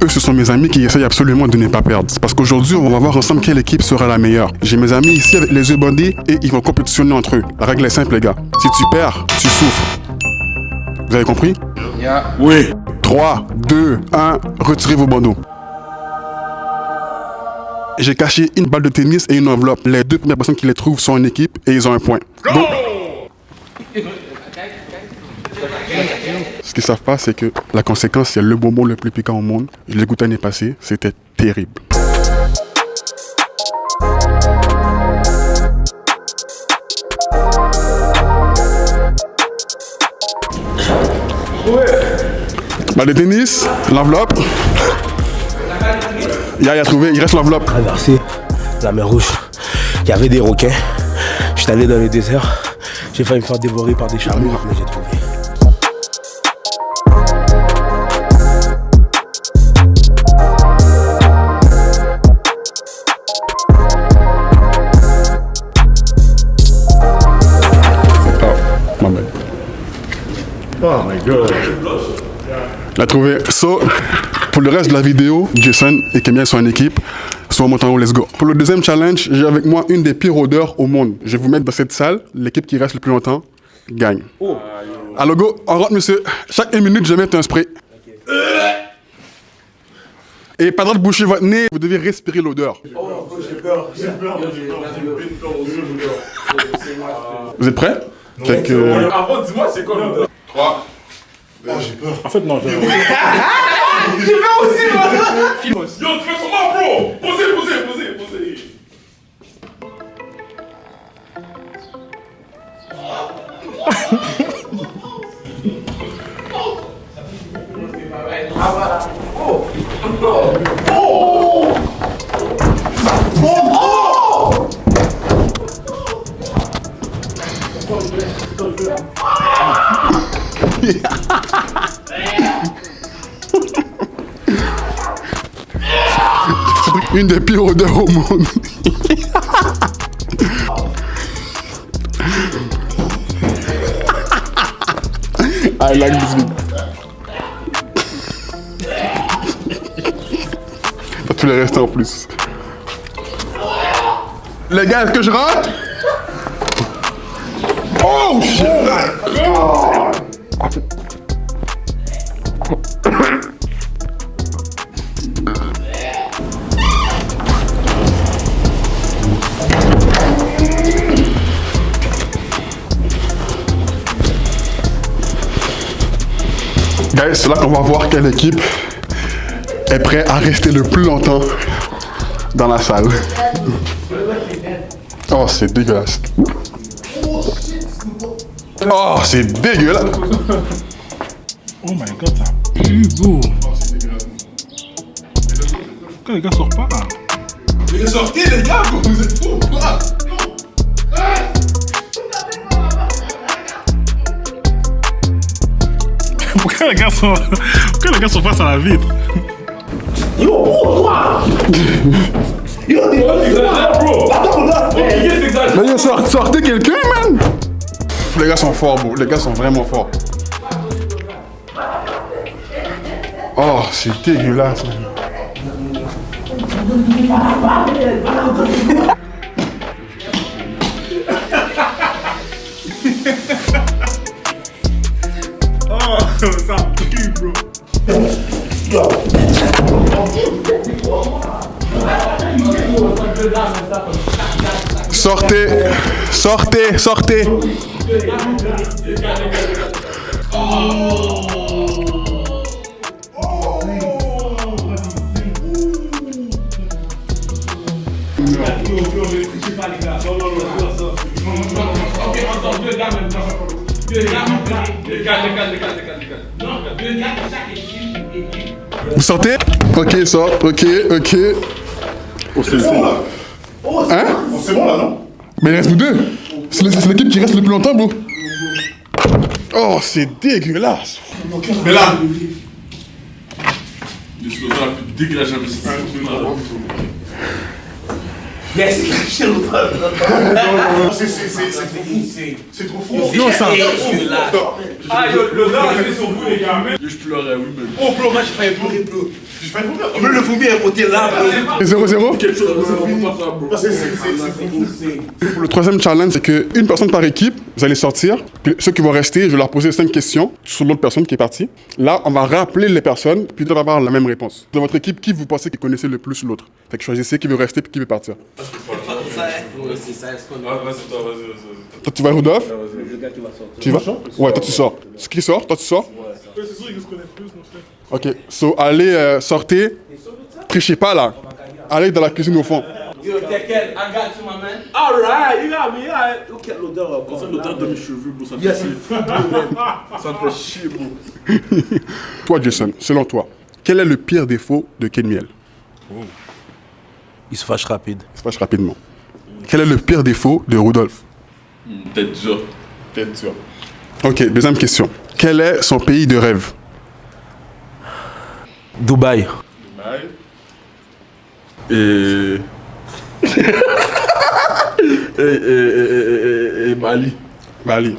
Eux, ce sont mes amis qui essayent absolument de ne pas perdre. Parce qu'aujourd'hui, on va voir ensemble quelle équipe sera la meilleure. J'ai mes amis ici avec les yeux bandés et ils vont compétitionner entre eux. La règle est simple, les gars. Si tu perds, tu souffres. Vous avez compris? Oui. 3, 2, 1, retirez vos bandeaux. J'ai caché une balle de tennis et une enveloppe. Les deux premières personnes qui les trouvent sont en équipe et ils ont un point. Donc, ce qu'ils savent pas, c'est que la conséquence, c'est le bonbon le plus piquant au monde. Je l'ai goûté l'année passée, c'était terrible. Balle de tennis, l'enveloppe. Il a trouvé, il reste l'enveloppe. Traversé la mer Rouge, il y avait des requins. J'étais allé dans le désert, j'ai failli me faire dévorer par des chameaux, mais j'ai trouvé. Oh my god. Il a trouvé. So, pour le reste de la vidéo, Jason et Kemia sont en équipe. So, on monte en haut, let's go. Pour le deuxième challenge, j'ai avec moi une des pires odeurs au monde. Je vais vous mettre dans cette salle. L'équipe qui reste le plus longtemps gagne. Oh. Alors go, on rentre, monsieur. Chaque 1 minute, je vais mettre un spray. Okay. Et pas le droit de boucher votre nez, vous devez respirer l'odeur. Oh, j'ai peur. Vous êtes prêts? Avant, dis-moi, c'est quoi l'odeur? 3. Oh, j'ai peur. En fait, non, j'ai peur aussi, moi. Yo, tu fais comment, bro? Posez. Ah, voilà. Oh. Une des pires odeurs au monde. I like this video. Pas tous les restants en plus. Les gars, est-ce que je rentre? Oh shit! Guys, c'est là qu'on va voir quelle équipe est prête à rester le plus longtemps dans la salle. Oh, c'est dégueulasse. Oh, c'est dégueulasse. Oh my god, ça pue, bro. Pourquoi les gars sortent pas? Mais sortez, les gars, vous êtes fous, quoi? Pourquoi les gars sont face à la vitre? Yo, bro, toi! Yo, t'es pas bro! Attends, là! Mais yo, sortez quelqu'un, man! Les gars sont forts, bro. Les gars sont vraiment forts. Oh, c'est dégueulasse, man. Oh, ça pue, bro. Sortez. Vous sortez? Ok, sort. Ok. Oh, c'est bon, là. Hein? C'est bon, là, non? Mais il reste vous deux. C'est l'équipe qui reste le plus longtemps, bro. Oh, c'est dégueulasse. Mais là. C'est l'odeur la plus dégueulasse jamais. Mais c'est trop fou. C'est trop fou. Yo, ça. Ah, l'odeur, elle fait sur vous. vous, les gars. Je pleurais, oui, mais. Oh, bro, moi, j'ai failli pleurer, bro. J'ai failli pleurer. On veut le vomi à côté là, bro. 0-0. Quelque chose, pas ça, bro. Pour le troisième challenge, c'est qu'une personne par équipe, vous allez sortir. Puis ceux qui vont rester, je vais leur poser 5 questions sur l'autre personne qui est partie. Là, on va rappeler les personnes, puis ils doivent avoir la même réponse. Dans votre équipe, qui vous pensez qui connaissait le plus l'autre? Fait que choisissez qui veut rester puis qui veut partir. C'est ça, est-ce qu'on Vas-y, toi, vas-y. Toi, tu vas, Rudolph? le gars qui va sortir. Tu vas? Ouais, toi, tu sors. Qui sort? Toi, tu sors? C'est sûr qu'ils se connaissent plus, non, Ok, so allez, sortez. Trichez pas là. Allez dans la cuisine au fond. Yo, Tekel, I got you, my man. Alright, you got me, alright. Look at l'odeur encore. C'est l'odeur de mes cheveux, bro. Ça me Yeah, fait c'est chier. fou, bro. Ça me fait chier, bro. Toi, Jason, selon toi, quel est le pire défaut de Kenmiel? Il se fâche rapide. Ça se passe rapidement. Quel est le pire défaut de Rudolph? Peut-être dur. Peut-être sûr. Ok, deuxième question. Quel est son pays de rêve? Dubaï. Et Bali. Bali.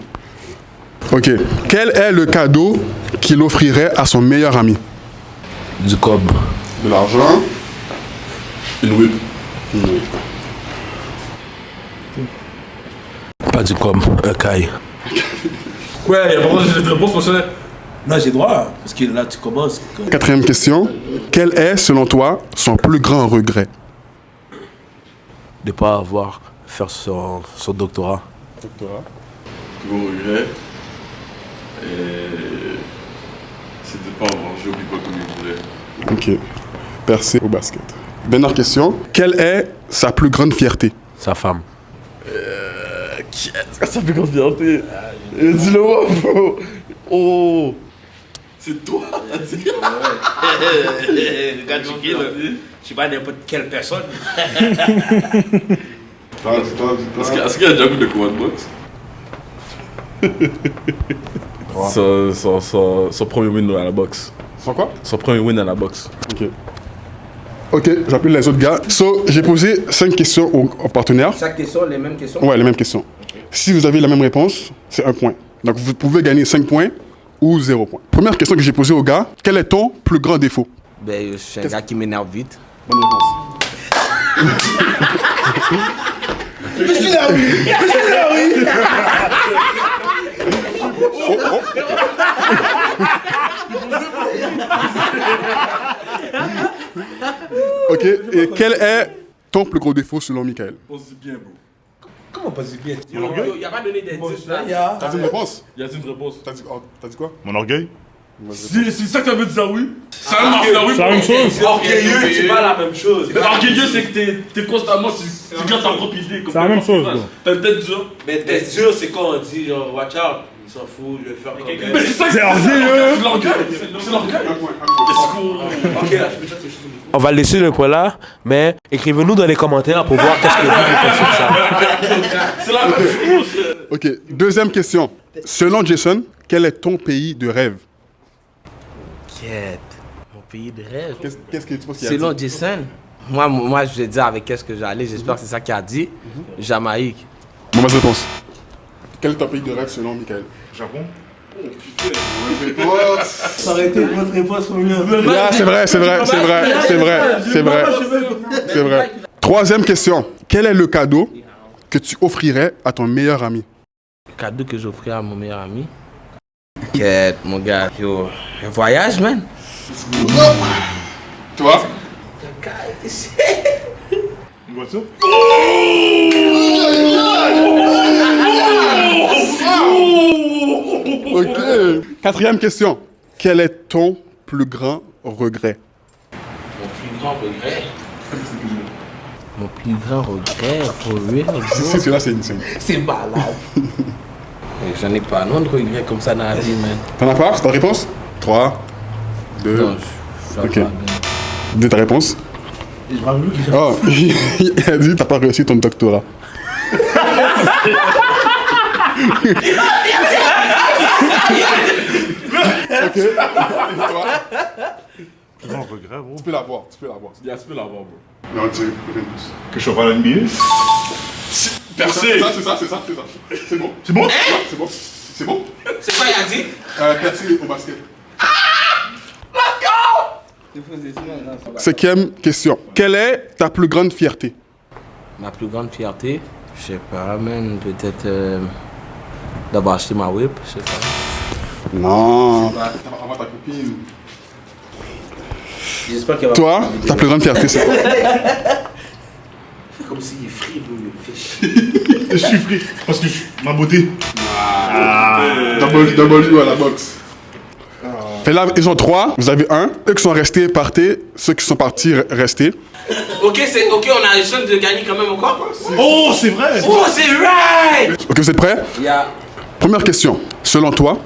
Ok. Quel est le cadeau qu'il offrirait à son meilleur ami? Du cob. De l'argent. Une whip. Pas du cob, un caille. Ouais, y'a pas de réponse, mon cher. Non, j'ai droit, parce que là, tu commences. Quatrième question. Quel est, selon toi, son plus grand regret? De pas avoir fait son doctorat. Doctorat. Plus gros regret. C'est de pas avoir joué au b-ball comme il voulait. Ok. Percé au basket. Dernière question. Quelle est sa plus grande fierté? Sa femme. Qu'est-ce que ça fait confiancer? Dis-le moi, bro. Oh. C'est toi, t'as dit. Regarde, je suis pas n'importe quelle personne. Est-ce qu'il y a déjà vu de combat de boxe? Son premier win à la boxe. Sans quoi? Son premier win à la boxe. Ok. Ok, j'appelle les autres gars. So, j'ai posé 5 questions aux partenaires. Chaque question, les mêmes questions. Ouais, les mêmes questions. Si vous avez la même réponse, c'est 1 point. Donc, vous pouvez gagner 5 points ou 0 point. Première question que j'ai posée aux gars. Quel est ton plus grand défaut? Ben, je suis un gars qui m'énerve vite. Bonne réponse. Je suis là, oui. Je suis là, oui. Ok, et quel est ton plus gros défaut selon Michael? On se dit bien, bro. Comment pas si bien? Il a pas donné d'indice là. T'as dit une réponse? Y a-t-il une réponse? T'as dit quoi? Mon orgueil? C'est ça que ça veut dire, oui? C'est un marqueur, oui. C'est la même chose. Orgueilleux, c'est pas la même chose. Orgueilleux, c'est que t'es constamment, tu gardes ta propre idée. C'est la même chose, bro. T'as une tête dure. Mais t'es sûr, c'est quand on dit genre, watch out, il s'en fout, je vais faire comme Mais c'est ça que C'est orgueilleux. C'est l'orgueil. C'est l'orgueil. Ok, là, je peux dire quelque chose. On va laisser le point là, mais écrivez-nous dans les commentaires pour voir qu'est-ce que vous pensez de ça. C'est la même chose. Ok, deuxième question. Selon Jason, quel est ton pays de rêve? Quête. Mon pays de rêve. Qu'est-ce que tu penses qu'il y a? Selon Jason, moi je vais dire avec qu'est-ce que j'allais, j'espère que c'est ça qu'il a dit. Jamaïque. Mauvaise réponse. Quel est ton pays de rêve selon Michael? Japon? Ça aurait été votre réponse pour mieux. Yeah, c'est vrai. Troisième question. Quel est le cadeau que tu offrirais à ton meilleur ami? Cadeau que j'offrirai à mon meilleur ami. Quête, mon gars. Yo, un voyage, man. Toi? Une voiture? Ok. Quatrième question. Quel est ton plus grand regret? Mon plus grand regret. Mon plus grand regret, for real. Si celui-là, c'est une scène. C'est malade. J'en ai pas non de regret comme ça dans la vie, man. T'en as pas? C'est ta réponse? 3, 2, Non, je ok. Dis ta réponse. Je m'en veux qu'il Oh, il a dit t'as pas réussi ton doctorat. Ok. Et toi? Grand regret, bro. Tu peux l'avoir. Tu peux l'avoir, bro. Non, tu Que je sois pas l'NBA? Percé. C'est ça. C'est bon. C'est bon? Ouais, c'est bon. C'est bon? C'est quoi il a dit? Percé au basket. Cinquième question. Quelle est ta plus grande fierté? Ma plus grande fierté, je sais pas, man, peut-être d'avoir acheté ma whip, je sais pas. Non. Avoir ta copine. J'espère qu'elle va... Toi, ta plus grande fierté, c'est quoi? Comme s'il est free, bro, il fait chier. Je suis free. Parce que ma beauté. W à la boxe. Et là, ils ont 3, vous avez 1. Eux qui sont restés, partez. Ceux qui sont partis, restez. Ok, on a une chance de gagner quand même encore. Oh, c'est vrai. Oh, c'est right! Ok, vous êtes prêts? Première question. Selon toi,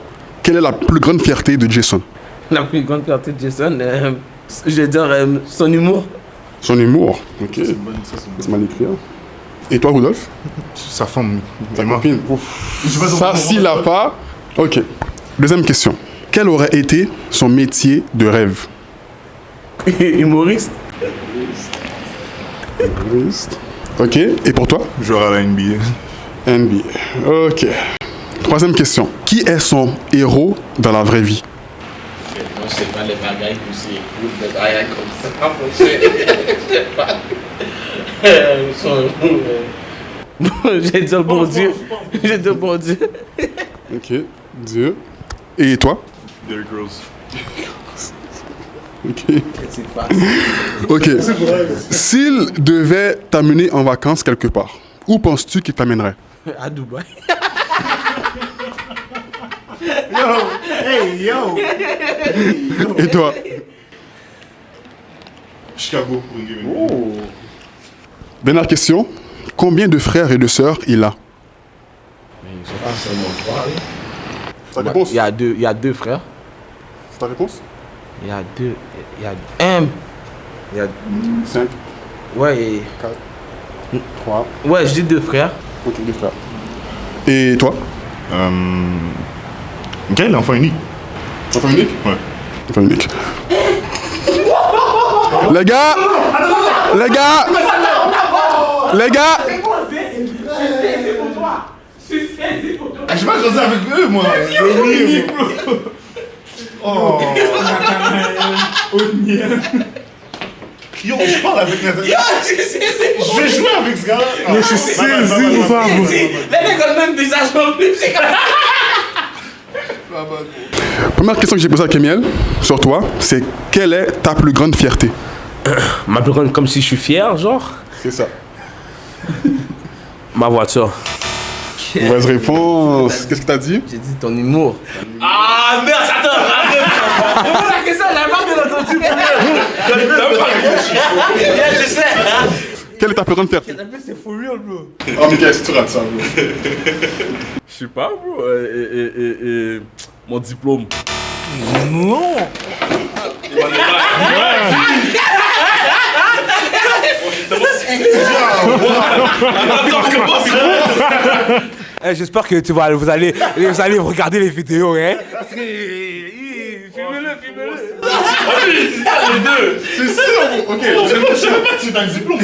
quelle est la plus grande fierté de Jason? La plus grande fierté de Jason, je vais dire son humour. Son humour. Ok. C'est mal écrit. Hein. Et toi, Rudolph? Sa femme. Ta copine. Ouf. Ça, s'il l'a pas. Ok. Deuxième question. Quel aurait été son métier de rêve? Humoriste. Humoriste. Ok. Et pour toi? Joueur à la NBA. NBA. Ok. Troisième question. Qui est son héros dans la vraie vie? Moi, je sais pas les bagailles que c'est. Des bagailles comme ça. Je sais pas. J'ai dit le bon Dieu. J'ai dit le bon Dieu. Ok. Dieu. Et toi? Derrick Rose. Ok. Ok. S'il devait t'amener en vacances quelque part, où penses-tu qu'il t'amènerait? À Dubaï. Et toi? Chicago pour une gaming. Dernière question. Combien de frères et de sœurs il a? Ta réponse? Il y a deux frères. C'est ta réponse? Il y a deux. Il y a un. Il y a. 5, Ouais, et... 4, 3. ouais, je dis deux frères. Ok, 2 frères. Et toi? Quel enfant unique? Enfant unique? Ouais. Enfant unique. Les gars! Les gars! Les gars! J'ai pas grandi avec eux, moi. Oh. Yo, je parle avec Nathalie. Je vais jouer avec ce gars-là. Mais c'est saisi ou pas, moi? Les mecs ont le même visage en plus. C'est comme Première question que j'ai posée à Kémiel, sur toi, c'est quelle est ta plus grande fierté? Ma plus grande, comme si je suis fier, genre. C'est ça. Ma voiture. Mauvaise réponse. Qu'est-ce que t'as dit? J'ai dit ton humour. Ah merde, attends, arrête. Pose la question, j'avais pas bien entendu. Je sais. Quelle est ta plus grande fierté? C'est for real, bro. Oh, mais qu'est-ce que tu rates ça, bro? Je sais pas, bro. Mon diplôme. Non. J'espère que vous allez regarder les vidéos, hein. Filmez-le. Les deux. C'est sûr, ok. Je sais même pas si t'as un diplôme.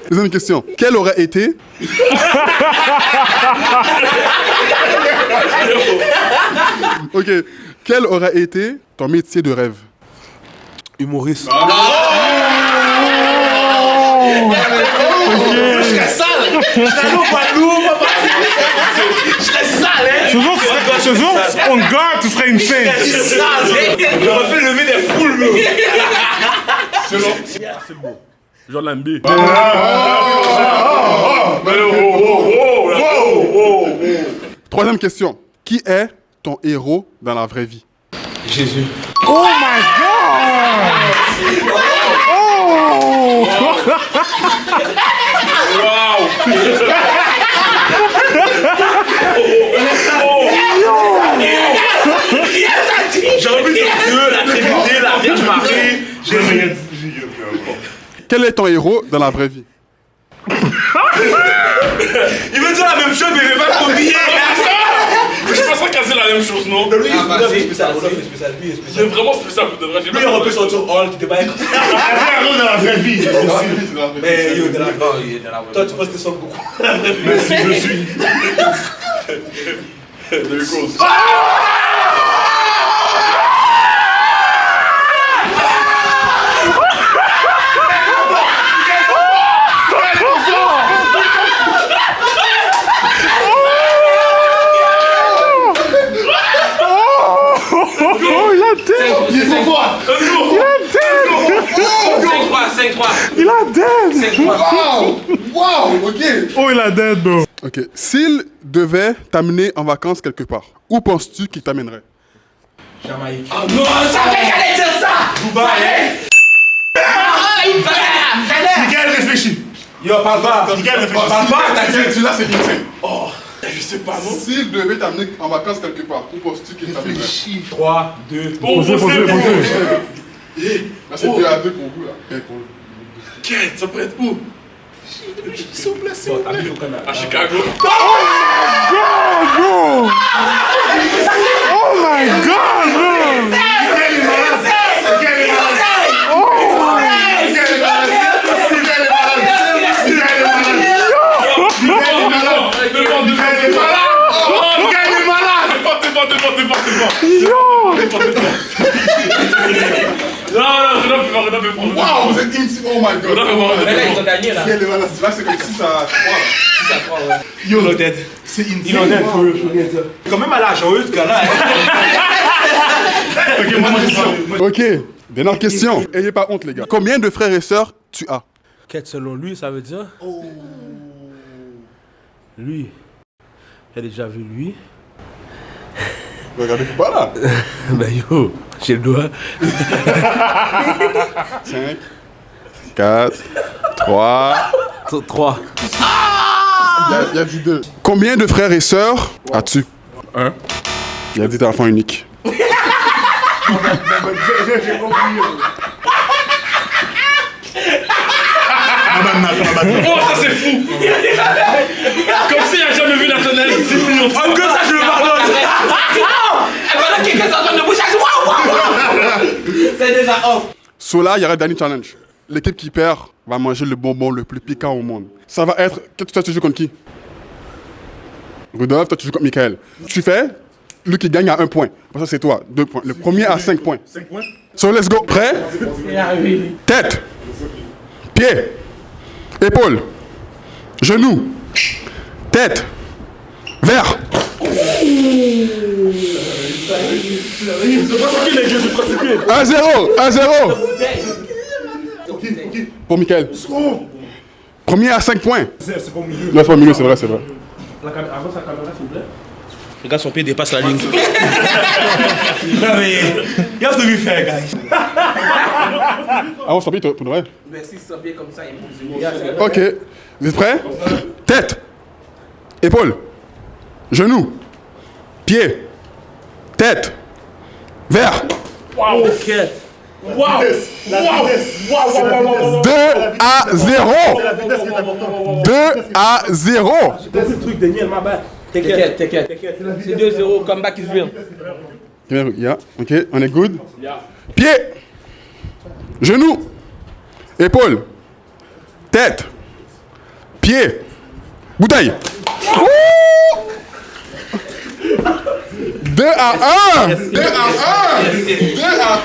Deuxième question. Quelle aurait été... Ok. Quel aurait été ton métier de rêve? Humoriste. Je serais sale. Je serais lourd, pas lourd, pas parti. Je serais sale, hein. Ce jour, on garde, tu serais une scène. Je serais sale. J'aurais fait lever des foules, bro. C'est beau. Genre l'MB. Troisième question. Qui est ton héros dans la vraie vie? Jésus. Oh my god! Oh! J'aurais pu dire Dieu, la Trinité, la Vierge Marie, Jésus. Quel est ton héros dans la vraie vie? Il veut dire la même chose, mais il veut pas t'oublier. Mais je pense pas qu'elle c'est la même chose, non? Lui, il est spécial. C'est vraiment spécial pour de vrai. Lui, il aurait pu sortir Hall qui te bat. Dans la vraie vie. Mais yo, de la vraie. Toi, tu penses que tu sors beaucoup. Merci, je suis. There it goes. Oh, il a dead! Il est pour toi. Il a dead! 5-3, 5-3. Il a dead! 5-3. Wow, ok. Oh, il a dead, bro. Ok, s'il devait t'amener en vacances quelque part, où penses-tu qu'il t'amènerait? Jamaïque. Oh non, je savais qu'elle allait dire ça. Dubaï. Miguel réfléchit. Yo, parle pas. Miguel réfléchit. Parle pas, t'as dit. Celui-là, c'est insane. Je sais pas, non? S'il devait t'amener en vacances quelque part, où penses-tu qu'il t'amènerait? 3, 2, Posez. Là, c'est 2 à 2 pour vous, là. Et pour... Quête, ça peut être où? S'il vous plaît, s'il vous plaît. À Chicago. Bro! Oh my god, bro! Miguel est malade. Miguel est malade. Miguel est malade. Miguel est malade. Miguel est malade. Miguel est malade. Miguel est malade. T'es fort. Yo! Non, je dois faire prendre. Wow, vous êtes inti... Oh my god! Mais là, ils ont gagné là. Miguel est malade. Là, c'est comme 6 à 3. Yo, le dead. C'est insane. Il en est, faut rien dire. Quand même à l'argent, eux, ce gars-là. Ok, moi, je sais. Ok, dernière question. Ayez pas honte, les gars. Combien de frères et sœurs tu as? Quête selon lui, ça veut dire. Lui. J'ai déjà vu lui. Regardez pas là. Ben yo, j'ai le doigt. 5, 4, 3. 3. Il a dit 2. Combien de frères et sœurs as-tu? 1. Il a dit t'es enfant unique. J'ai compris. Oh, ça c'est fou! Comme s'il a jamais vu Nathanaël 6 millions de fois. Que ça, je le pardonne. Voilà quelqu'un est en train de bouger. Waouh. C'est déjà off. So là, il y aura Danny Challenge. L'équipe qui perd va manger le bonbon le plus piquant au monde. Ça va être... Toi, tu joues contre qui? Rudolph, toi, tu joues contre Michael. Tu fais... Lui qui gagne à 1 point. Pour ça, c'est toi. 2 points. Le premier à 5 points. 5 points. So, let's go. Prêt? Tête. Pied. Épaule. Genou. Tête. Verre. 1-0. 1-0. Pour Michael. Premier à 5 points. C'est pas au milieu. Non, c'est pas au milieu, c'est vrai, c'est vrai. Avant sa caméra, s'il vous plaît. Regarde, son pied dépasse la ligne. Non, mais. You have to be fair, guys. Ah, on s'en prie, pour de vrai. Mais si son pied comme ça, il bouge. Ok. Vous êtes prêts? Tête. Épaule. Genou. Pied. Tête. Verre. Wow! Ok. Wow! 2 à 0. La vitesse qui est importante. 2 à 0. C'est le truc, Daniel, ma bad. T'inquiète. C'est 2-0, comeback is real. Yeah. Ok, on est good. Yeah. Pied. Genou. Épaule. Tête. Pied. Bouteille. 2 à 1. 2 à 1. 2 à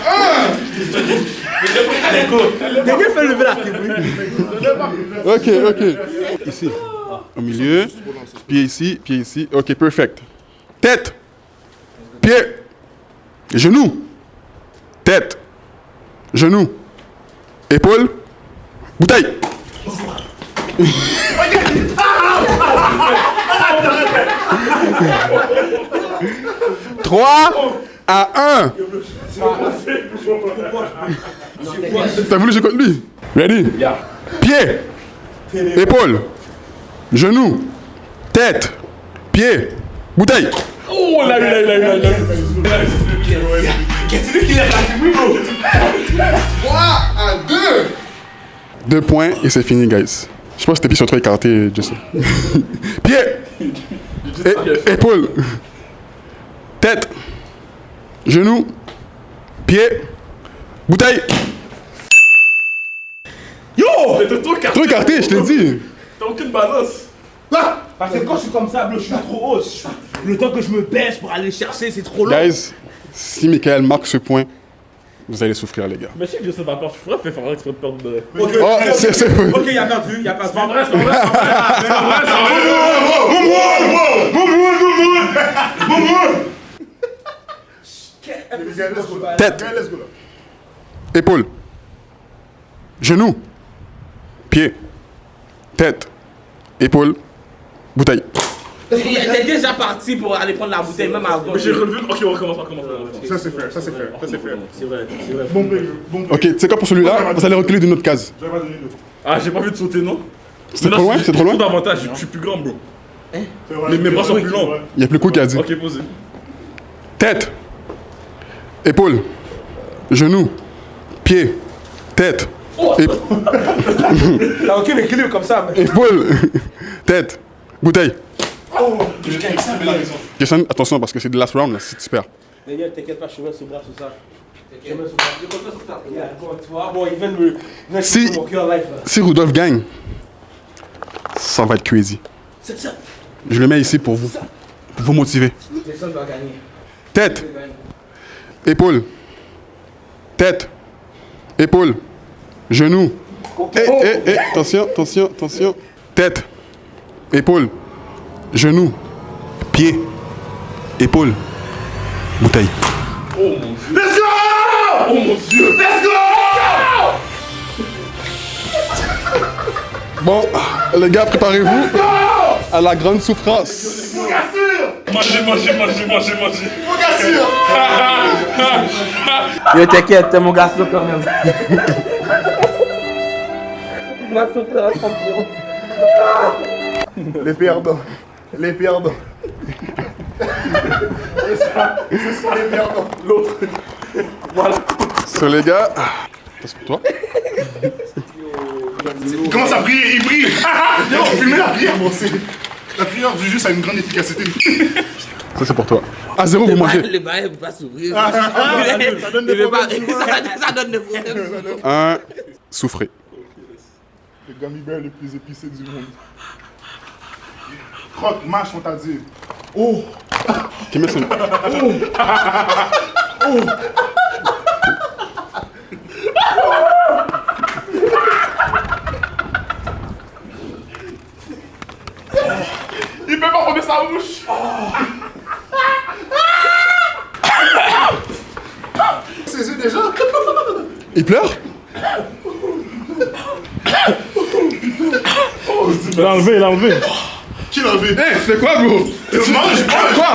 1. Daniel fait lever la tête. Ok. Ici. Au milieu. Pied ici. Ok, perfect. Tête. Pied. Genou. Tête. Genou. Épaule. Bouteille. Trois à 1. T'as voulu jouer contre lui? Ready? Yeah. Pied. Épaule. Genou. Tête. Pied. Bouteille. Oh, là. C'est lui qui lève la tribune, bro. 3 à 2. 2 points et c'est fini, guys. Je pense que tes pieds sont trop écartés, je sais. Pied. Épaule. Tête. Genou. Pied. Bouteille. Yo! T'es trop écarté. Trop écarté, je t'ai dit. T'as aucune balance. Parce que quand je suis comme ça, bro, je suis trop haut. Le temps que je me baisse pour aller chercher, c'est trop long. Guys, si Michael marque ce point, vous allez souffrir, les gars. Mais je sais que je sais pas peur. Je pourrais faire exprès de perdre de. Oh, c'est Ok, il a perdu, il a perdu. C'est pas vrai, c'est pas vrai. C'est pas vrai, c'est pas vrai. Tête. Épaule. Genou. Pied. Tête. Épaule. Bouteille. T'es déjà parti pour aller prendre la bouteille, même avant. Mais j'ai relevé. Ok, on recommence. Ça c'est fair, ça c'est fair, ça c'est fair. C'est vrai, c'est vrai. Bon play, bon play. Ok, tu sais quoi pour celui-là? Vous allez reculer d'une autre case. J'avais pas donné deux. Ah, j'ai pas envie de sauter, non? C'est trop loin? C'est trop loin? J'ai trop d'avantages, je suis plus grand, bro. C'est vrai, Mes bras sont plus longs. Il y a plus quoi qui a dit. Ok, posé. Tête. Épaule. Genou. Pied. Tête. T'as aucun équilibre comme ça, mais. Épaule. Tête. Bouteille. Jason, attention parce que c'est the last round là, si tu perds. Daniel, t'inquiète pas, je mets ce bras sur ça. Je mets ce bras. Regarde, tu vois, bon, il vient de me. Si- Mon cœur life là. Si Rudolph gagne, ça va être crazy. C'est ça. Je le mets ici pour vous. Pour vous motiver. Jason va gagner. Tête. Épaule. Tête. Épaule. Genou. Attention, attention, attention. Tête. Épaule. Genou. Pied. Épaule. Bouteille. Let's go! Oh mon dieu! Let's go! Bon, les gars, préparez-vous à la grande souffrance. Mon gars sûr! Mangez. Mon gars sûr! Yo, t'inquiète, t'es mon garçon quand même. On va souffrir ensemble, frérot. Les perdants. Les perdants. Ce sont les perdants. L'autre. Voilà. So, les gars, c'est pour toi. Il commence à briller, il brille. Yo, filmez la prière, bon, c'est... La prière du juste a une grande efficacité. Ça, c'est pour toi. À zéro, vous mangez. Le bail ne peut pas s'ouvrir. Ça donne des problèmes. Ça donne des problèmes. Un, souffrez. Le gummy bear le plus épicé du monde. Croque, mâche, on t'a dit. Oh! Qui met son... Il peut pas fermer sa bouche! Ses yeux déjà? Il pleure? Il l'a enlevé. Qui l'a vu? Hey, c'est quoi, bro? Mange! Quoi?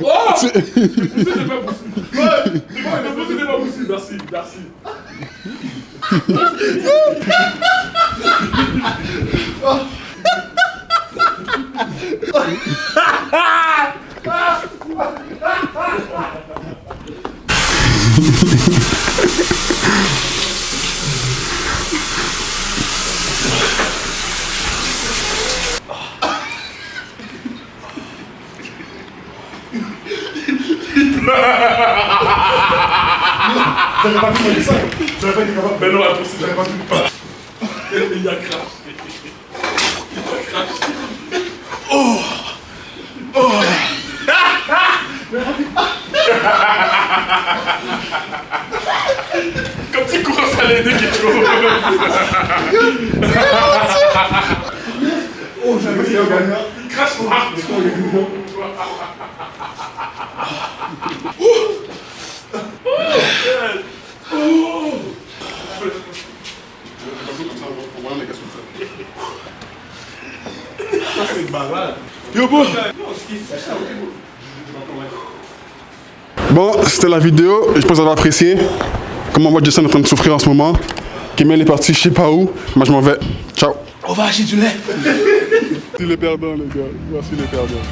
Oh! C'est pas possible. Merci. J'avais pas pu faire ça. J'avais pas été capable. Mais non, impossible. J'avais pas pu. Il a craché. Comme si courant ça l'aider quelque chose. Oh, j'avais fait un gagnant. Il crache pas. Bon, c'était la vidéo. Je pense que vous avez apprécié. Comment on voit Jason en train de souffrir en ce moment. Kimel est parti je sais pas où. Moi, je m'en vais. Ciao. On va acheter du lait. Merci les perdants, les gars. Merci les perdants.